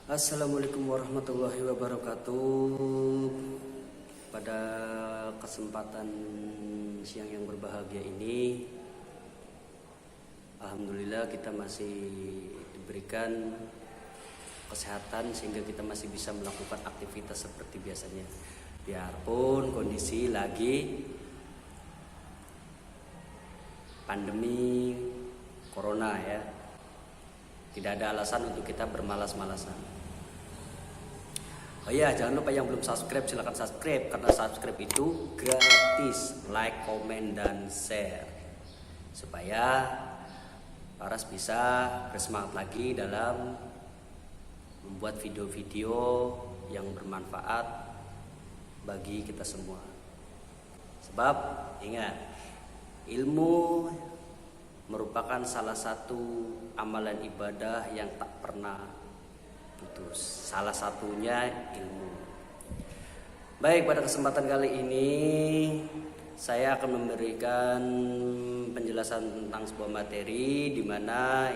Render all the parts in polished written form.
Assalamualaikum warahmatullahi wabarakatuh. Pada kesempatan siang yang berbahagia ini, alhamdulillah kita masih diberikan kesehatan sehingga kita masih bisa melakukan aktivitas seperti biasanya. Biarpun kondisi lagi pandemi corona ya, tidak ada alasan untuk kita bermalas-malasan. Oh iya, jangan lupa yang belum subscribe silahkan subscribe, karena subscribe itu gratis. Like, komen, dan share supaya Paras bisa bersemangat lagi dalam membuat video-video yang bermanfaat bagi kita semua. Sebab ingat, ilmu merupakan salah satu amalan ibadah yang tak pernah putus. Salah satunya ilmu. Baik, pada kesempatan kali ini saya akan memberikan penjelasan tentang sebuah materi di mana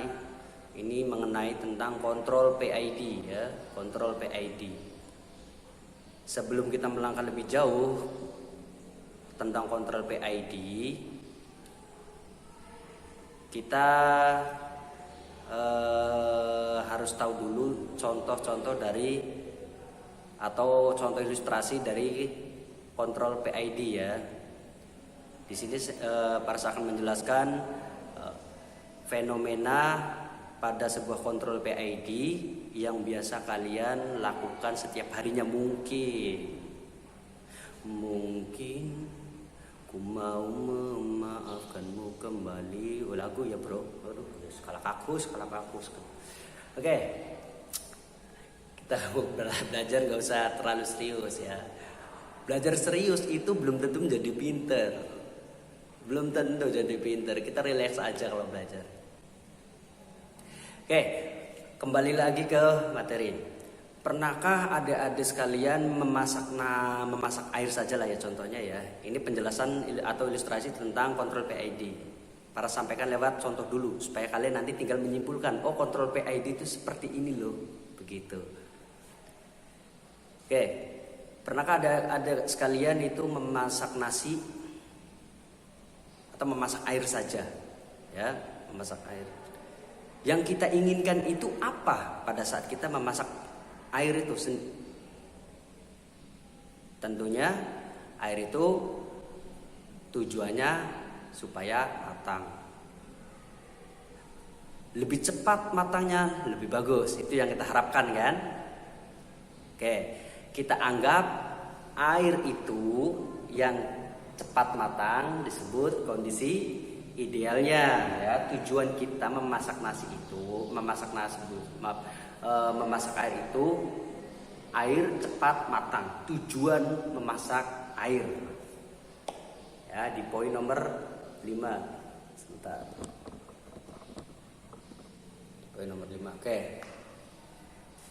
ini mengenai tentang kontrol PID ya, kontrol PID. Sebelum kita melangkah lebih jauh tentang kontrol PID, kita harus tahu dulu contoh-contoh dari atau contoh ilustrasi dari kontrol PID ya. Di sini Paras akan menjelaskan fenomena pada sebuah kontrol PID yang biasa kalian lakukan setiap harinya. Mungkin ku mau memaafkanmu kembali. Lagu ya bro. Aduh, skala kakus. Oke, kita belajar gak usah terlalu serius ya. Belajar serius itu belum tentu menjadi pinter. Belum tentu jadi pinter. Kita relax aja kalau belajar. Oke, kembali lagi ke materi. Pernahkah adik-adik sekalian memasak air saja lah ya contohnya ya. Ini penjelasan atau ilustrasi tentang kontrol PID. Para sampaikan lewat contoh dulu supaya kalian nanti tinggal menyimpulkan, oh kontrol PID itu seperti ini loh, begitu. Oke, pernahkah ada sekalian itu memasak nasi atau memasak air saja ya, memasak air. Yang kita inginkan itu apa pada saat kita memasak air itu? Tentunya air itu tujuannya supaya matang. Lebih cepat matangnya lebih bagus. Itu yang kita harapkan kan? Oke, kita anggap air itu yang cepat matang disebut kondisi idealnya ya. Tujuan kita memasak air itu air cepat matang. Tujuan memasak air. Ya, di poin nomor 5. Sebentar. Poin nomor 5. Oke.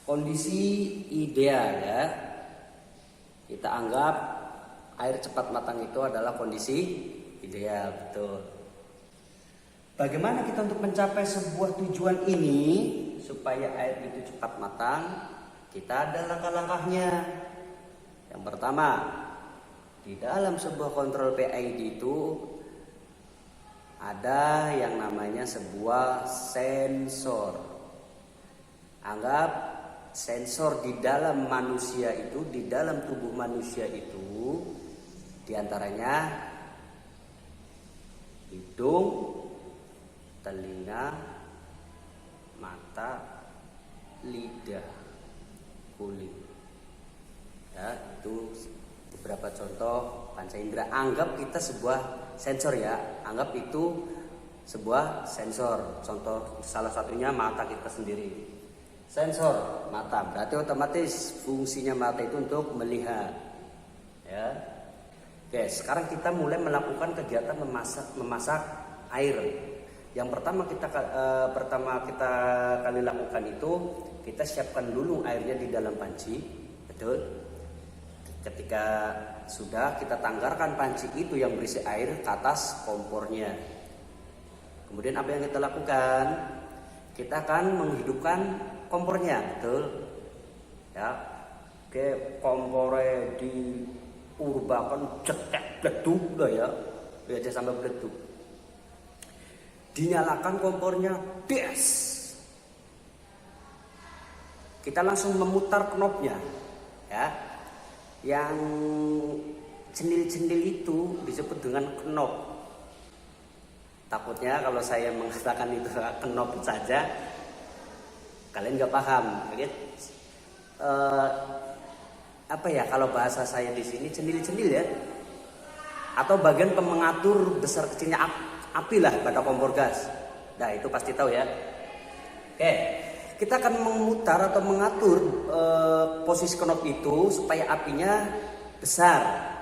Kondisi ideal ya. Kita anggap air cepat matang itu adalah kondisi ideal, betul. Bagaimana kita untuk mencapai sebuah tujuan ini supaya air itu cepat matang? Kita ada langkah-langkahnya. Yang pertama, di dalam sebuah kontrol PID itu ada yang namanya sebuah sensor. Anggap sensor di dalam manusia itu, di dalam tubuh manusia itu, diantaranya hidung, telinga, mata, lidah, kulit. Ya, itu beberapa contoh panca indera. Anggap kita sebuah sensor ya. Anggap itu sebuah sensor. Contoh salah satunya mata kita sendiri. Sensor mata berarti otomatis fungsinya mata itu untuk melihat. Ya. Oke, sekarang kita mulai melakukan kegiatan memasak air. Yang pertama kita kali lakukan itu kita siapkan dulu airnya di dalam panci, betul? Ketika sudah, kita tanggarkan panci itu yang berisi air ke atas kompornya. Kemudian apa yang kita lakukan? Kita akan menghidupkan kompornya, betul? ya. Oke, kompore diurbakan cetek bleduk lah ya. Biasa sampai bleduk. Dinyalakan kompornya, des. Kita langsung memutar knopnya, ya. Yang cendil-cendil itu disebut dengan knop. Takutnya kalau saya mengatakan itu knop saja, kalian nggak paham, gitu. Apa ya kalau bahasa saya di sini cendil-cendil ya, atau bagian pemengatur besar kecilnya api lah pada kompor gas. Nah itu pasti tahu ya. Oke, kita akan memutar atau mengatur posisi knop itu supaya apinya besar.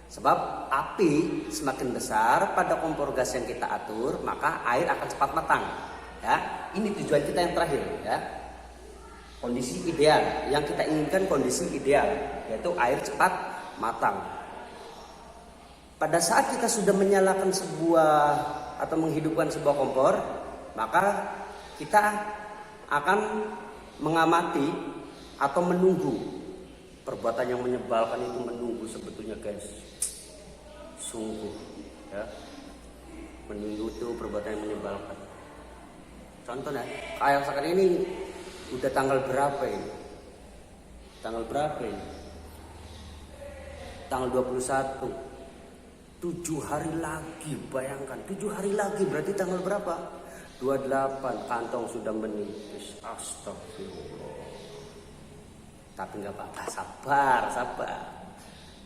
Sebab api semakin besar pada kompor gas yang kita atur, maka air akan cepat matang. Ya, ini tujuan kita yang terakhir ya. Kondisi ideal yang kita inginkan, kondisi ideal yaitu air cepat matang. Pada saat kita sudah menyalakan sebuah atau menghidupkan sebuah kompor, maka kita akan mengamati atau menunggu. Perbuatan yang menyebalkan itu menunggu sebetulnya guys, sungguh ya. Menunggu itu perbuatan yang menyebalkan. Contohnya kayak sekarang ini udah tanggal berapa ini? Tanggal berapa ini? Tanggal 21. 7 hari lagi, bayangkan 7 hari lagi berarti tanggal berapa? 28, kantong sudah menipis. Astagfirullah. Tapi nggak apa-apa, sabar.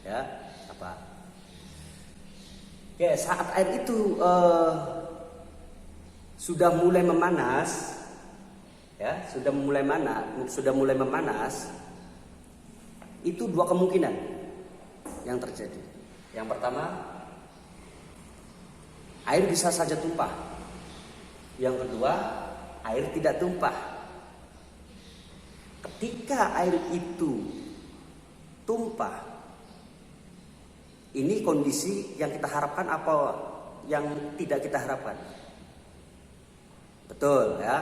Ya, sabar. Oke, saat air itu sudah mulai memanas, ya, sudah mulai memanas, itu dua kemungkinan yang terjadi. Yang pertama, air bisa saja tumpah. Yang kedua, air tidak tumpah. Ketika air itu tumpah, ini kondisi yang kita harapkan apa yang tidak kita harapkan? Betul ya.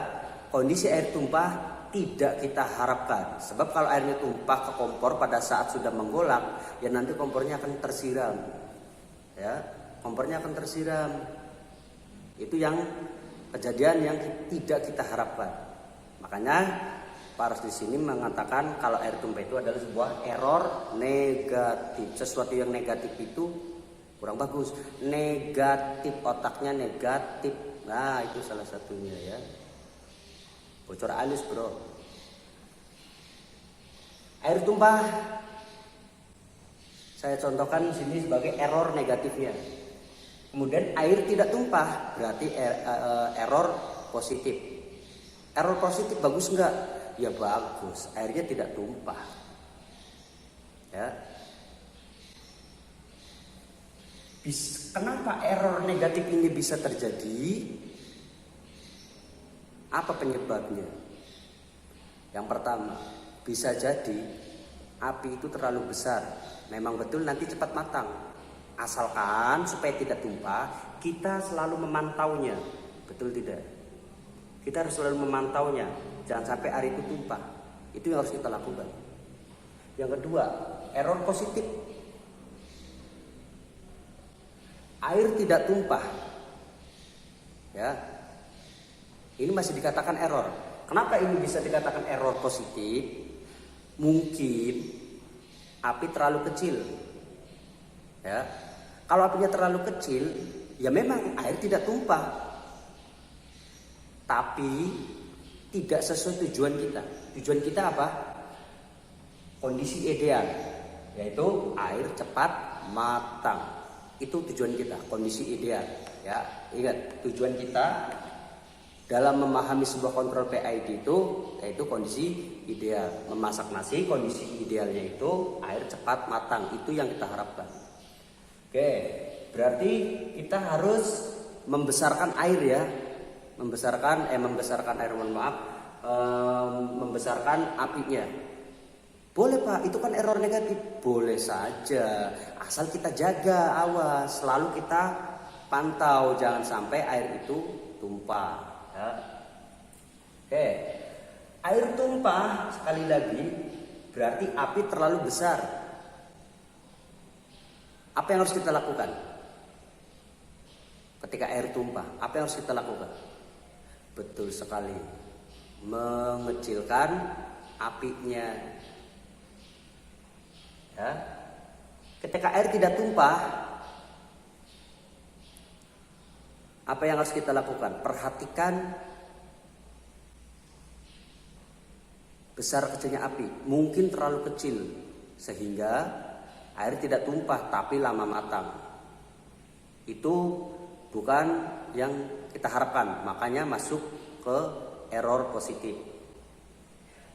Kondisi air tumpah tidak kita harapkan. Sebab kalau airnya tumpah ke kompor pada saat sudah menggolak, ya nanti kompornya akan tersiram. Ya, kompornya akan tersiram. Itu yang kejadian yang tidak kita harapkan. Makanya Paras di sini mengatakan kalau air tumpah itu adalah sebuah error negatif. Sesuatu yang negatif itu kurang bagus. Negatif, otaknya negatif. Nah, itu salah satunya ya. Bocor alis bro. Air tumpah saya contohkan di sini sebagai error negatifnya. Kemudian air tidak tumpah berarti error positif. Error positif bagus enggak? Ya bagus, airnya tidak tumpah. Ya. Kenapa error negatif ini bisa terjadi? Apa penyebabnya? Yang pertama, bisa jadi api itu terlalu besar. Memang betul nanti cepat matang. Asalkan supaya tidak tumpah, kita selalu memantaunya. Betul tidak? Kita harus selalu memantaunya. Jangan sampai air itu tumpah. Itu yang harus kita lakukan. Yang kedua, error positif. Air tidak tumpah. Ya. Ini masih dikatakan error. Kenapa ini bisa dikatakan error positif? Mungkin api terlalu kecil. Ya. Kalau apinya terlalu kecil, ya memang air tidak tumpah. Tapi tidak sesuai tujuan kita. Tujuan kita apa? Kondisi ideal, yaitu air cepat matang. Itu tujuan kita, kondisi ideal. Ya, ingat tujuan kita dalam memahami sebuah kontrol PID itu yaitu kondisi ideal. Memasak nasi, kondisi idealnya itu air cepat matang. Itu yang kita harapkan. Oke, berarti kita harus membesarkan air ya. Membesarkan air, mohon maaf, membesarkan apinya. Boleh Pak, itu kan error negatif. Boleh saja, asal kita jaga, awas, selalu kita pantau jangan sampai air itu tumpah. Ya. Oke, air tumpah sekali lagi berarti api terlalu besar. Apa yang harus kita lakukan? Ketika air tumpah, apa yang harus kita lakukan? Betul sekali, mengecilkan apinya. Ya. Ketika air tidak tumpah, apa yang harus kita lakukan? Perhatikan besar kecilnya api. Mungkin terlalu kecil sehingga air tidak tumpah tapi lama matang. Itu bukan yang kita harapkan, makanya masuk ke error positif.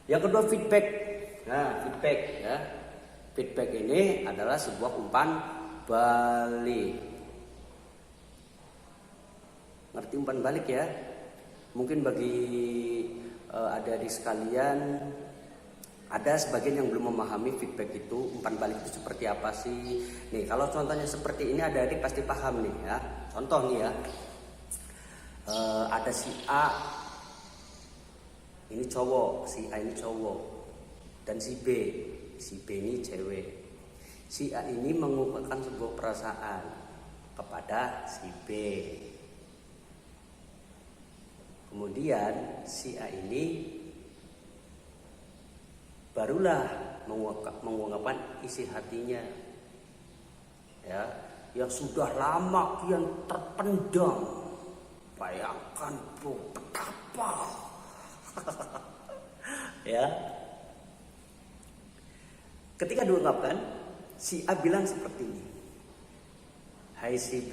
Yang kedua, feedback. Nah, feedback ya. Feedback ini adalah sebuah umpan balik. Ngerti umpan balik ya? Mungkin bagi adik-adik sekalian, ada sebagian yang belum memahami feedback itu, umpan balik itu seperti apa sih. Nih, kalau contohnya seperti ini adik-adik pasti paham nih ya. Contoh nih ya, ada si A, ini cowok, si A ini cowok, dan si B ini cewek. Si A ini mengungkapkan sebuah perasaan kepada si B. Kemudian si A ini barulah mengungkapkan isi hatinya, ya, yang sudah lama kian terpendam. Bayangkan bro, betapa ya. Ketika diungkapkan, si A bilang seperti ini, hai si B,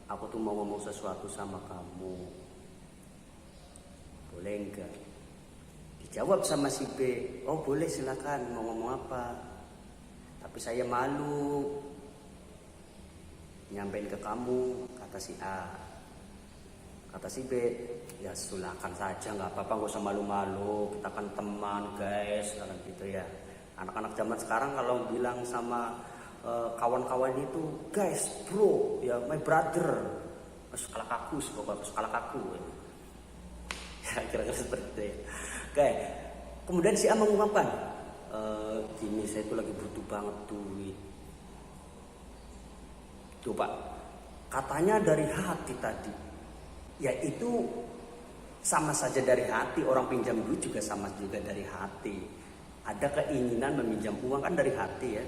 aku tuh mau ngomong sesuatu sama kamu, boleh enggak? Dijawab sama si B, oh boleh silakan, mau ngomong apa? Tapi saya malu nyampein ke kamu, kata si A. Kata si B, ya silakan saja, nggak apa-apa, nggak usah malu-malu, kita kan teman guys, kan gitu ya. Anak-anak zaman sekarang kalau bilang sama kawan-kawan itu, guys, bro, ya my brother, sekolah kaku, sekolah kaku. Ya kira-kira seperti itu ya. Oke, kemudian si A mengungkapkan, gini, saya tuh lagi butuh banget duit. Tuh Pak, katanya dari hati tadi. Ya itu sama saja dari hati, orang pinjam duit juga sama juga dari hati. Ada keinginan meminjam uang kan dari hati ya.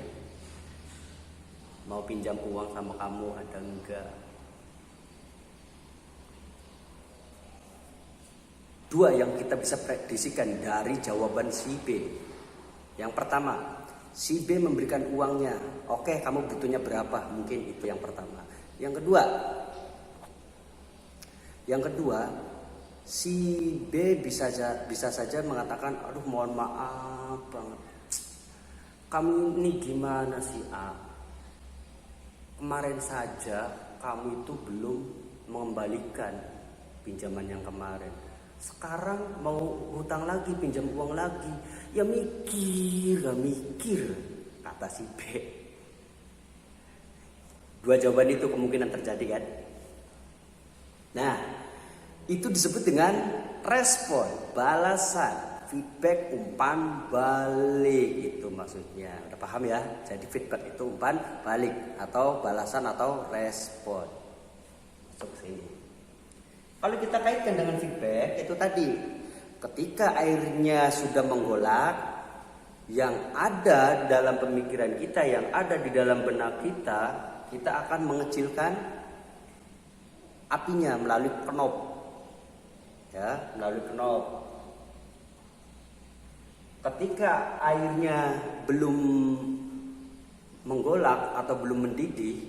Mau pinjam uang sama kamu ada enggak? Dua yang kita bisa prediksikan dari jawaban si B. Yang pertama, si B memberikan uangnya. Oke, kamu butuhnya berapa? Mungkin itu yang pertama. Yang kedua, si B bisa saja mengatakan, aduh mohon maaf banget, kamu ini gimana sih A? Kemarin saja kamu itu belum mengembalikan pinjaman yang kemarin. Sekarang mau hutang lagi, pinjam uang lagi. Ya mikir, kata si B. Dua jawaban itu kemungkinan terjadi kan? Nah, itu disebut dengan respon, balasan, feedback, umpan balik. Itu maksudnya. Udah paham ya? Jadi feedback itu umpan balik atau balasan atau respon. Masuk sini. Kalau kita kaitkan dengan feedback itu tadi, ketika airnya sudah menggolak, yang ada dalam pemikiran kita, yang ada di dalam benak kita akan mengecilkan apinya melalui knob, ya, melalui knob. Ketika airnya belum menggolak atau belum mendidih,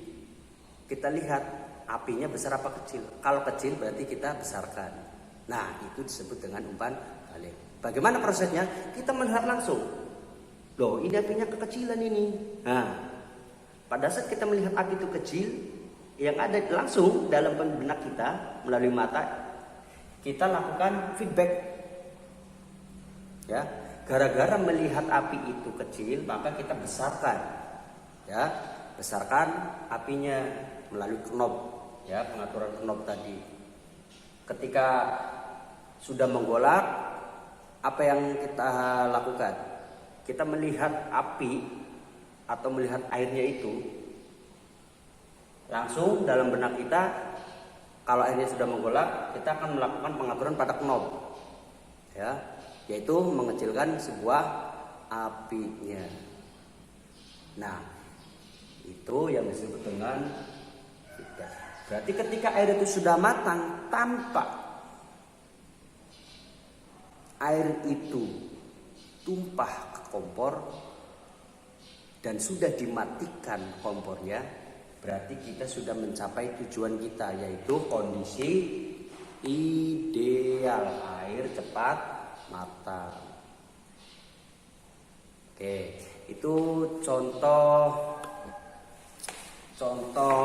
kita lihat apinya besar apa kecil. Kalau kecil berarti kita besarkan. Nah, itu disebut dengan umpan balik. Bagaimana prosesnya? Kita melihat langsung. Loh, ini apinya kekecilan ini. Nah, pada saat kita melihat api itu kecil, yang ada langsung dalam benak kita melalui mata, kita lakukan feedback. Ya, gara-gara melihat api itu kecil, maka kita besarkan. Ya, besarkan apinya melalui knob, ya, pengaturan knob tadi. Ketika sudah menggolak, apa yang kita lakukan? Kita melihat api atau melihat airnya itu, langsung dalam benak kita, kalau airnya sudah menggolak, kita akan melakukan pengaturan pada knob, ya, yaitu mengecilkan sebuah apinya. Nah, itu yang disebut dengan feedback. Berarti ketika air itu sudah matang, tanpa air itu tumpah ke kompor dan sudah dimatikan kompornya, berarti kita sudah mencapai tujuan kita, yaitu kondisi ideal, air cepat matang. Oke, itu contoh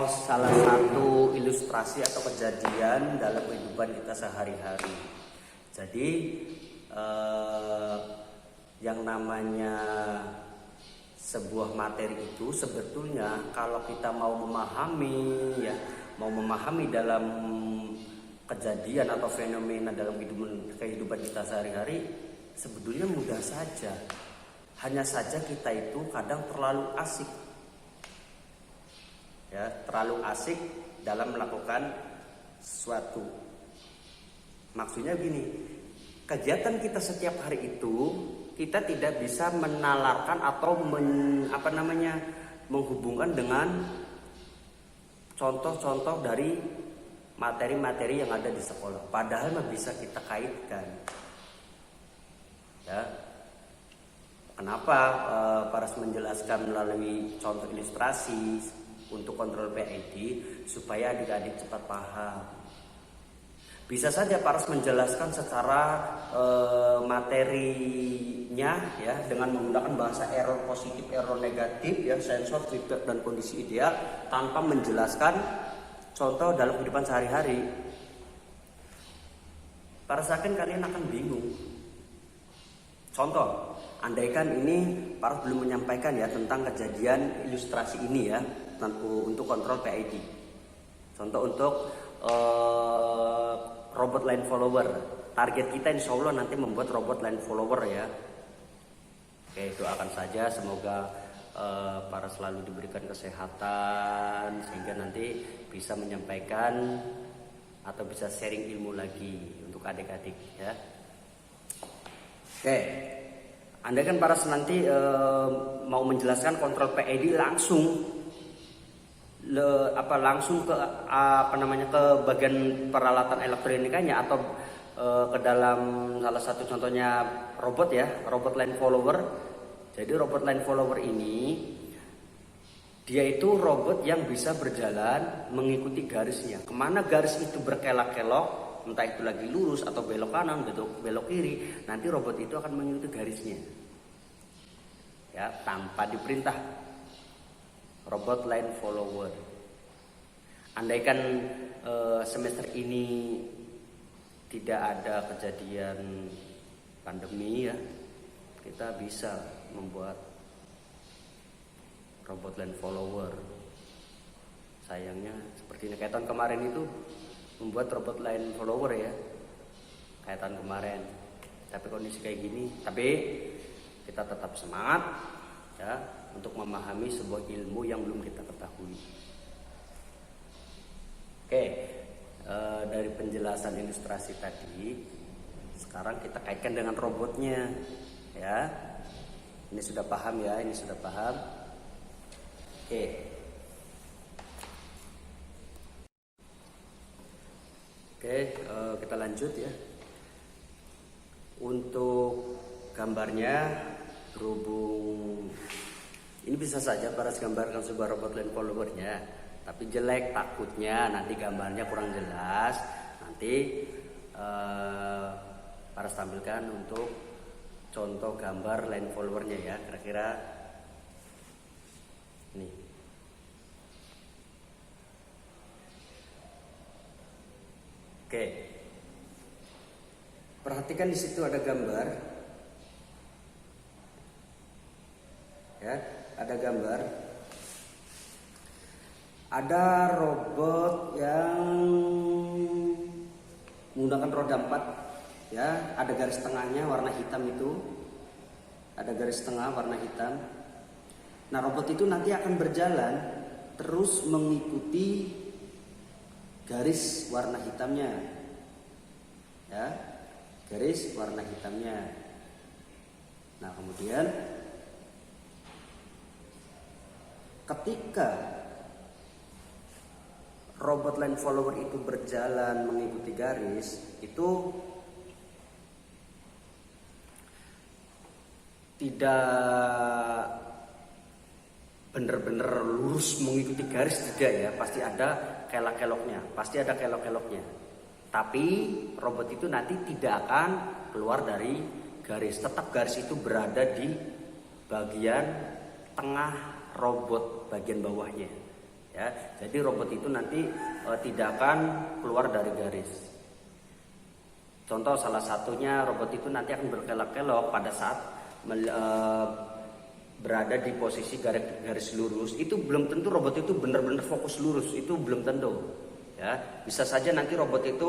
salah satu ilustrasi atau kejadian dalam kehidupan kita sehari-hari. Jadi yang namanya sebuah materi itu sebetulnya kalau kita mau memahami dalam kejadian atau fenomena dalam kehidupan kita sehari-hari, sebetulnya mudah saja. Hanya saja kita itu kadang terlalu asik, ya, terlalu asik dalam melakukan sesuatu. Maksudnya gini, kegiatan kita setiap hari itu kita tidak bisa menalarkan atau menghubungkan dengan contoh-contoh dari materi-materi yang ada di sekolah. Padahal bisa kita kaitkan. Ya. Kenapa Paras menjelaskan melalui contoh ilustrasi untuk kontrol PID supaya adik-adik cepat paham. Bisa saja Paras menjelaskan secara materinya, ya, dengan menggunakan bahasa error positif, error negatif, ya, sensor, feedback, dan kondisi ideal, tanpa menjelaskan contoh dalam kehidupan sehari-hari. Paras yakin kalian akan bingung. Contoh, andaikan ini Paras belum menyampaikan ya tentang kejadian ilustrasi ini, ya, untuk kontrol PID. Contoh untuk robot line follower. Target kita insya Allah nanti membuat robot line follower, ya. Oke, doakan saja semoga para selalu diberikan kesehatan sehingga nanti bisa menyampaikan atau bisa sharing ilmu lagi untuk adik-adik, ya. Oke, andaikan para nanti mau menjelaskan kontrol PID langsung langsung ke ke bagian peralatan elektronikanya atau ke dalam salah satu contohnya robot, ya, robot line follower. Jadi robot line follower ini dia itu robot yang bisa berjalan mengikuti garisnya. Kemana garis itu berkelok-kelok, entah itu lagi lurus atau belok kanan, belok kiri, nanti robot itu akan mengikuti garisnya, ya, tanpa diperintah. Robot line follower. Andaikan semester ini tidak ada kejadian pandemi, ya, kita bisa membuat robot line follower. Sayangnya seperti ini, kayak tahun kemarin itu membuat robot line follower, ya, kayak tahun kemarin. Tapi kondisi kayak gini, tapi kita tetap semangat, ya, untuk memahami sebuah ilmu yang belum kita ketahui. Oke, dari penjelasan ilustrasi tadi, sekarang kita kaitkan dengan robotnya, ya. Ini sudah paham, ya, ini sudah paham. Oke. Oke, kita lanjut, ya. Untuk gambarnya berhubung ini bisa saja Paras gambarkan sebuah robot line followernya, tapi jelek, takutnya nanti gambarnya kurang jelas. Nanti Paras tampilkan untuk contoh gambar line followernya, ya, kira-kira ini. Oke, perhatikan di situ ada gambar, ya. Ada gambar, ada robot yang menggunakan roda 4, Ya, ada garis tengahnya warna hitam itu. Ada garis tengah warna hitam. Nah, robot itu nanti akan berjalan terus mengikuti garis warna hitamnya. Ya, garis warna hitamnya. Nah, kemudian ketika robot line follower itu berjalan mengikuti garis, itu tidak benar-benar lurus mengikuti garis juga ya, pasti ada kelok-keloknya, tapi robot itu nanti tidak akan keluar dari garis, tetap garis itu berada di bagian tengah robot bagian bawahnya ya. Jadi robot itu nanti tidak akan keluar dari garis. Contoh salah satunya, robot itu nanti akan berkelok-kelok pada saat berada di posisi garis lurus. Itu belum tentu robot itu benar-benar fokus lurus, itu belum tentu ya. Bisa saja nanti robot itu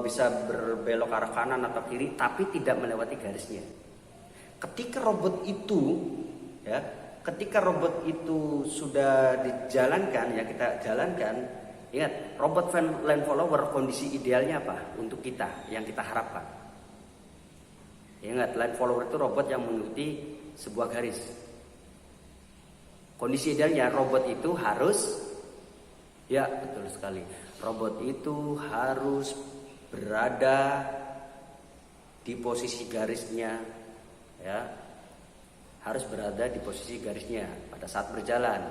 bisa berbelok ke arah kanan atau kiri tapi tidak melewati garisnya. Ketika robot itu sudah dijalankan ya, kita jalankan, ingat robot line follower kondisi idealnya apa untuk kita yang kita harapkan. Ingat, line follower itu robot yang mengikuti sebuah garis. Kondisi idealnya robot itu harus, ya betul sekali, robot itu harus berada di posisi garisnya ya, harus berada di posisi garisnya pada saat berjalan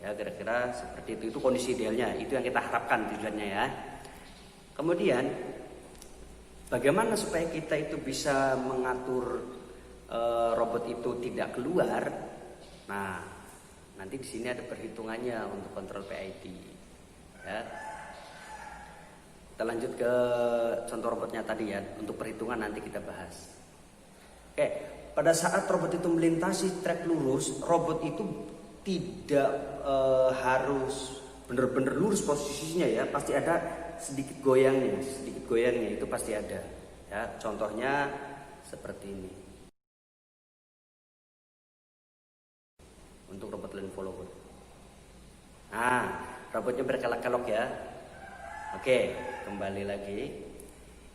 ya, kira-kira seperti itu kondisi idealnya, itu yang kita harapkan tujuannya ya. Kemudian bagaimana supaya kita itu bisa mengatur robot itu tidak keluar? Nah, nanti di sini ada perhitungannya untuk kontrol PID. Ya. Kita lanjut ke contoh robotnya tadi ya. Untuk perhitungan nanti kita bahas. Oke, pada saat robot itu melintasi trek lurus, robot itu tidak harus benar-benar lurus posisinya ya. Pasti ada sedikit goyangnya itu pasti ada. Ya, contohnya seperti ini. Untuk robot line follower. Nah, robotnya berkelok-kelok ya. Oke, kembali lagi.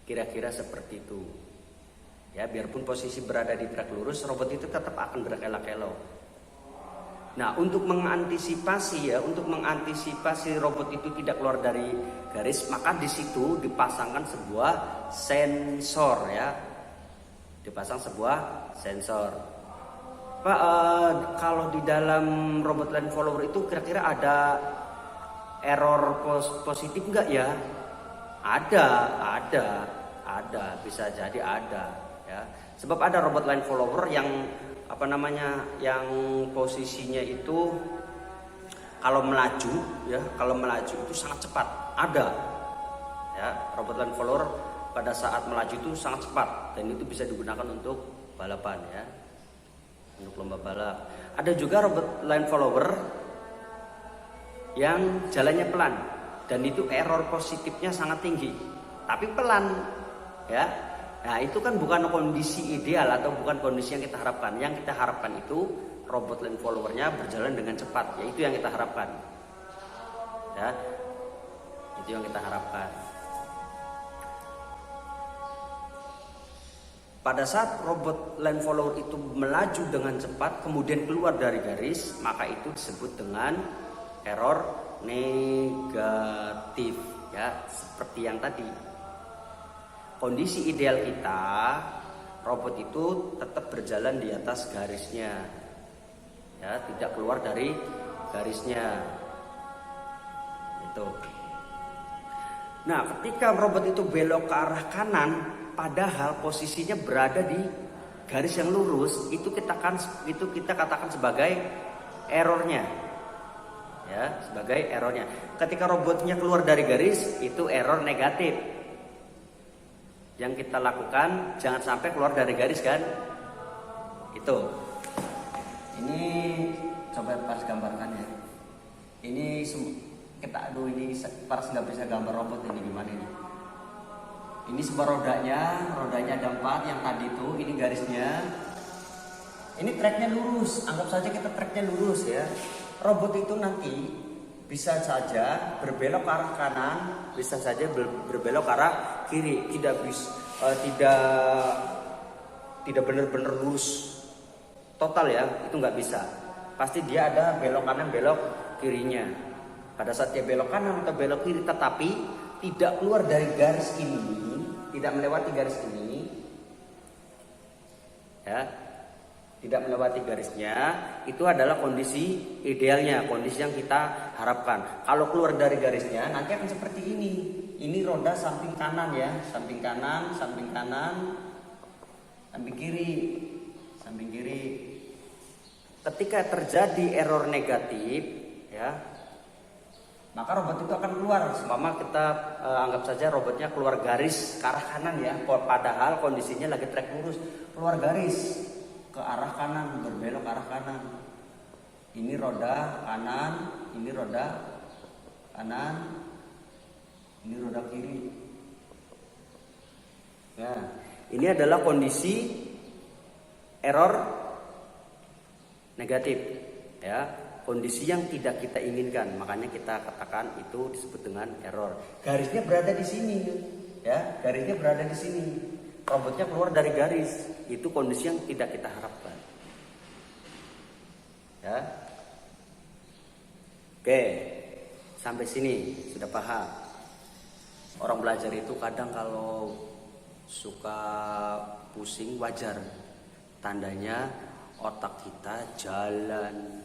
Kira-kira seperti itu. Ya, biarpun posisi berada di trek lurus, robot itu tetap akan berkelok-kelok. Nah, untuk mengantisipasi robot itu tidak keluar dari garis, maka di situ dipasangkan sebuah sensor ya. Dipasang sebuah sensor. Pak, kalau di dalam robot line follower itu kira-kira ada error positif enggak ya? Ada, bisa jadi ada ya. Sebab ada robot line follower yang yang posisinya itu kalau melaju itu sangat cepat. Ada ya, robot line follower pada saat melaju itu sangat cepat dan itu bisa digunakan untuk balapan ya. Untuk lomba balap. Ada juga robot line follower yang jalannya pelan dan itu error positifnya sangat tinggi, tapi pelan ya. Nah, itu kan bukan kondisi ideal atau bukan kondisi yang kita harapkan. Yang kita harapkan itu robot line followernya berjalan dengan cepat, yaitu yang kita harapkan ya, itu yang kita harapkan. Pada saat robot line follower itu melaju dengan cepat kemudian keluar dari garis, maka itu disebut dengan error negatif ya, seperti yang tadi. Kondisi ideal kita, robot itu tetap berjalan di atas garisnya ya, tidak keluar dari garisnya itu. Nah, ketika robot itu belok ke arah kanan padahal posisinya berada di garis yang lurus, itu kita katakan sebagai errornya ya, sebagai errornya. Ketika robotnya keluar dari garis, itu error negatif. Yang kita lakukan jangan sampai keluar dari garis kan, itu. Ini coba Pars gambarkan ya. Ini kita ini Pars nggak bisa gambar robot ini, gimana ini? Ini sebuah rodanya ada 4 yang tadi itu, ini garisnya. Ini treknya lurus, anggap saja kita treknya lurus ya. Robot itu nanti bisa saja berbelok ke arah kanan, bisa saja berbelok ke arah kiri, tidak benar-benar lurus total ya, itu nggak bisa. Pasti dia ada belok kanan, belok kirinya. Pada saat dia belok kanan atau belok kiri, tetapi tidak keluar dari garis ini, tidak melewati garis ini, ya, tidak melewati garisnya, itu adalah kondisi idealnya, kondisi yang kita harapkan. Kalau keluar dari garisnya, nanti akan seperti ini. Ini roda samping kanan ya, samping kanan, samping kanan, samping kiri, samping kiri. Ketika terjadi error negatif, ya, maka robot itu akan keluar. Seumpama kita anggap saja robotnya keluar garis ke arah kanan ya, padahal kondisinya lagi trek lurus, keluar garis ke arah kanan, berbelok ke arah kanan. Ini roda kanan, ini roda kanan, ini roda kiri. Nah, ini adalah kondisi error negatif, ya, kondisi yang tidak kita inginkan. Makanya kita katakan itu disebut dengan error. Garisnya berada di sini, ya, garisnya berada di sini. Robotnya keluar dari garis, itu kondisi yang tidak kita harapkan. Ya. Oke, sampai sini sudah paham. Orang belajar itu kadang kalau suka pusing wajar, tandanya otak kita jalan.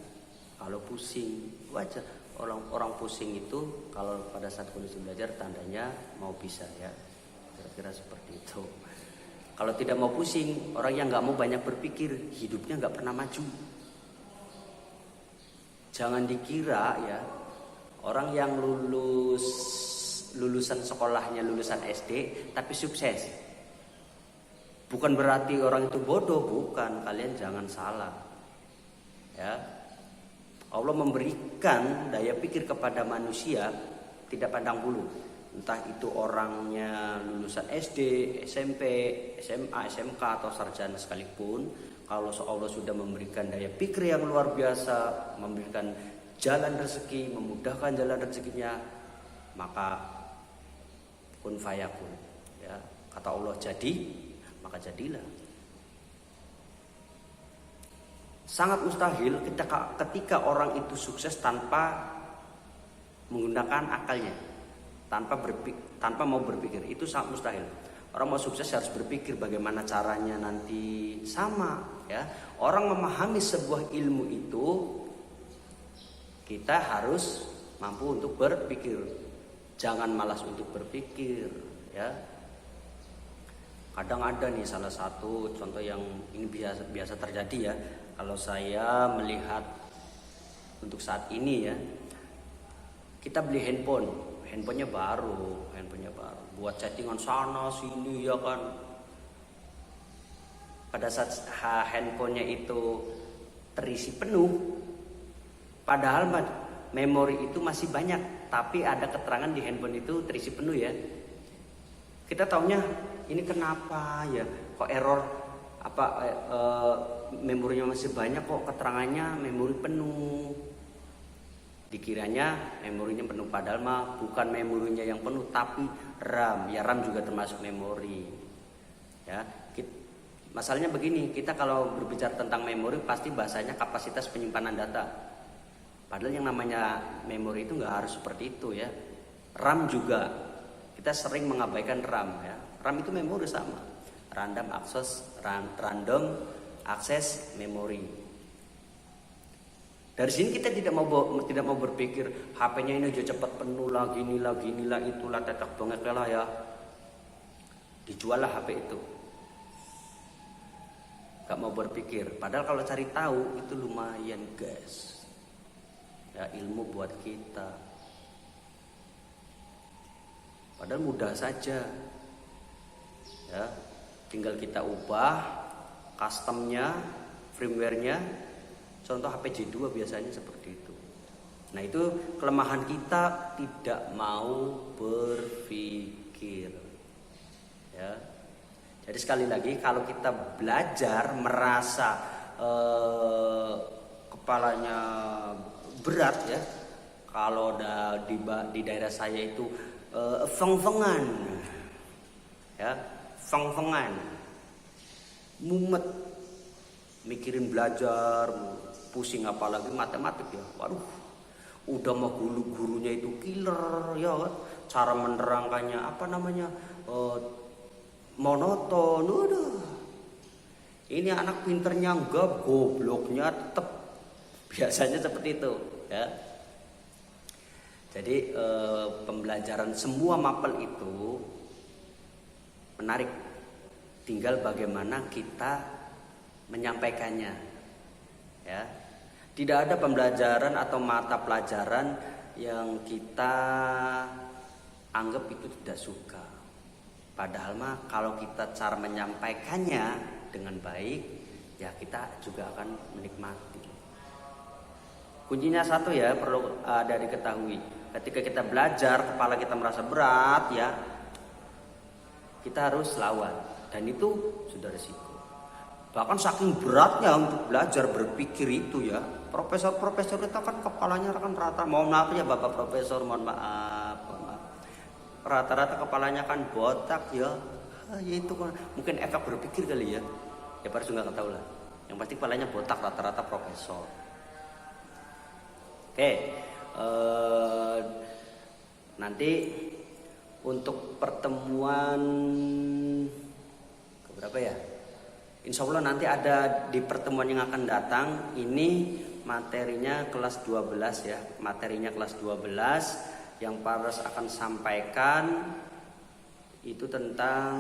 Kalau pusing wajar. Orang pusing itu kalau pada saat kondisi belajar tandanya mau bisa ya, kira-kira seperti itu. Kalau tidak mau pusing, orang yang nggak mau banyak berpikir, hidupnya nggak pernah maju. Jangan dikira ya, orang yang lulusan sekolahnya lulusan SD tapi sukses. Bukan berarti orang itu bodoh, bukan. Kalian jangan salah. Ya. Allah memberikan daya pikir kepada manusia tidak pandang bulu. Entah itu orangnya lulusan SD, SMP, SMA, SMK atau sarjana sekalipun, kalau Allah sudah memberikan daya pikir yang luar biasa, memberikan jalan rezeki, memudahkan jalan rezekinya, maka kun fayakun, ya. Kata Allah jadi, maka jadilah. Sangat mustahil ketika orang itu sukses tanpa menggunakan akalnya. Tanpa mau berpikir, itu sangat mustahil. Orang mau sukses harus berpikir bagaimana caranya nanti, sama ya. Orang memahami sebuah ilmu itu kita harus mampu untuk berpikir. Jangan malas untuk berpikir ya. Kadang ada nih salah satu contoh yang ini biasa terjadi ya. Kalau saya melihat untuk saat ini ya, kita beli handphonenya baru, buat chattingan sana sini ya kan. Pada saat handphonenya itu terisi penuh, padahal memori itu masih banyak, tapi ada keterangan di handphone itu terisi penuh ya. Kita taunya ini kenapa ya, kok error, memorinya masih banyak kok keterangannya memori penuh. Dikiranya memorinya penuh, padahal mah bukan memorinya yang penuh tapi RAM. Ya RAM juga termasuk memori. Ya, masalahnya begini, kita kalau berbicara tentang memori pasti bahasanya kapasitas penyimpanan data. Padahal yang namanya memori itu nggak harus seperti itu ya. RAM juga, kita sering mengabaikan RAM ya. RAM itu memori sama. Random access memory. Dari sini kita tidak mau berpikir HP-nya ini udah cepat penuh lagi, inilah itulah tetek banget lah ya. Dijual lah HP itu. Gak mau berpikir. Padahal kalau cari tahu itu lumayan guys. Ya, ilmu buat kita. Padahal mudah saja. Ya, tinggal kita ubah customnya, firmware-nya. Contoh HP J2 biasanya seperti itu. Nah itu kelemahan kita, tidak mau berpikir. ya. Jadi sekali lagi, kalau kita belajar merasa kepalanya berat ya, kalau di daerah saya itu feng-fengan ya, feng-fengan, mumet, mikirin belajar, pusing, apalagi matematik ya, waduh, udah mah gurunya itu killer ya kan, cara menerangkannya monoton, udah. Ini anak pinternya enggak, gobloknya tetep, biasanya seperti itu ya. Jadi pembelajaran semua mapel itu menarik, tinggal bagaimana kita menyampaikannya ya. Tidak ada pembelajaran atau mata pelajaran yang kita anggap itu tidak suka. Padahal mah kalau kita cara menyampaikannya dengan baik, ya kita juga akan menikmati. Kuncinya satu ya, perlu ada diketahui. Ketika kita belajar, kepala kita merasa berat ya, kita harus lawan. Dan itu sudah resiko. Bahkan saking beratnya untuk belajar berpikir itu ya, profesor-profesor kita kan kepalanya kan rata. Mohon maaf ya Bapak Profesor, mohon maaf. Rata-rata kepalanya kan botak ya. Ya itu kan mungkin efek berpikir kali ya. Ya baru nggak tahu lah. Yang pasti kepalanya botak, rata-rata profesor. Oke, nanti untuk pertemuan keberapa ya? Insya Allah nanti ada di pertemuan yang akan datang. Ini materinya kelas 12 ya, materinya kelas 12. Yang Paras akan sampaikan itu tentang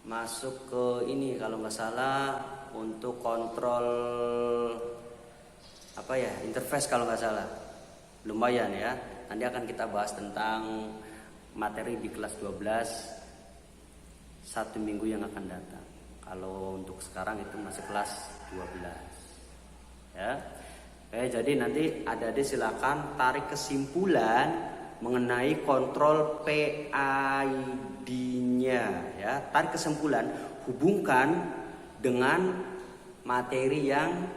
masuk ke ini kalau nggak salah untuk kontrol interface kalau nggak salah, lumayan ya. Nanti akan kita bahas tentang materi di kelas 12 1 minggu yang akan datang. Kalau untuk sekarang itu masih kelas 12 ya. Jadi nanti adik-adik silakan tarik kesimpulan mengenai kontrol PID-nya ya. Tarik kesimpulan, hubungkan dengan materi yang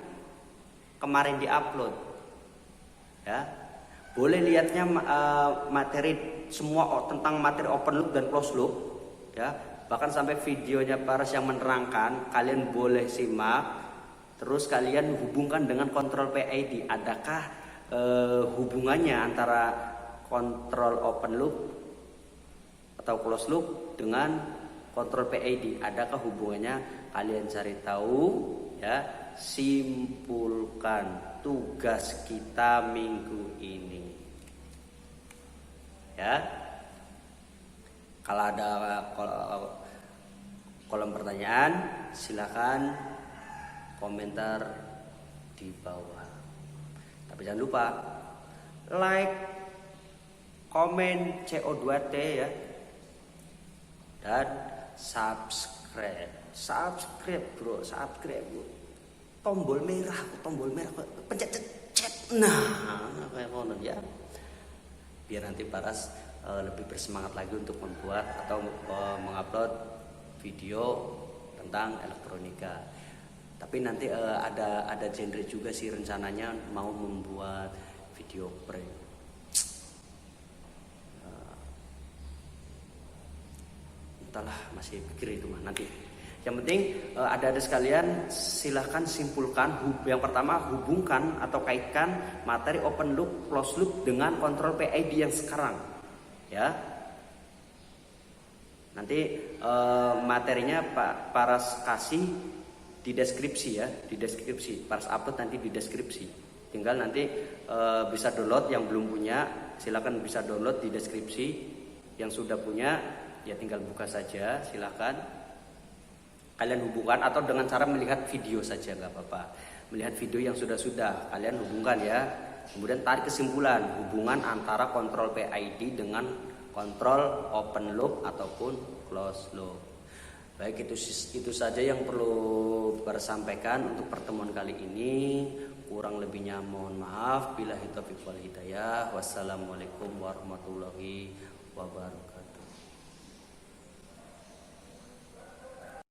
kemarin diupload ya. Boleh lihatnya materi semua tentang materi open loop dan close loop ya. Bahkan sampai videonya Paras yang menerangkan, kalian boleh simak. Terus kalian hubungkan dengan kontrol PID. Adakah hubungannya antara kontrol open loop atau close loop dengan kontrol PID? Adakah hubungannya? Kalian cari tahu ya. Simpulkan tugas kita minggu ini ya. Kalau ada kolom pertanyaan silakan komentar di bawah. Tapi jangan lupa like, komen CO2T ya, dan subscribe bro. Tombol merah, pencet nah kayak ngono ya, biar nanti Paras lebih bersemangat lagi untuk membuat atau mengupload video tentang elektronika. Tapi nanti ada genre juga sih, rencananya mau membuat video prank. Entahlah, masih pikir itu mah nanti. Yang penting ada sekalian silahkan simpulkan. Yang pertama, hubungkan atau kaitkan materi open loop, close loop dengan kontrol PID yang sekarang ya. Nanti materinya Pak Paras kasih di deskripsi ya, di deskripsi. Paras upload nanti di deskripsi. Tinggal nanti bisa download, yang belum punya silakan bisa download di deskripsi. Yang sudah punya ya tinggal buka saja, silakan kalian hubungkan, atau dengan cara melihat video saja nggak apa-apa. Melihat video yang sudah kalian hubungkan ya. Kemudian tarik kesimpulan hubungan antara kontrol PID dengan kontrol open loop ataupun close loop. Baik, itu saja yang perlu bersampaikan untuk pertemuan kali ini. Kurang lebihnya mohon maaf. Billahi taufiq wal hidayah. Wassalamualaikum warahmatullahi wabarakatuh. wabarakatuh.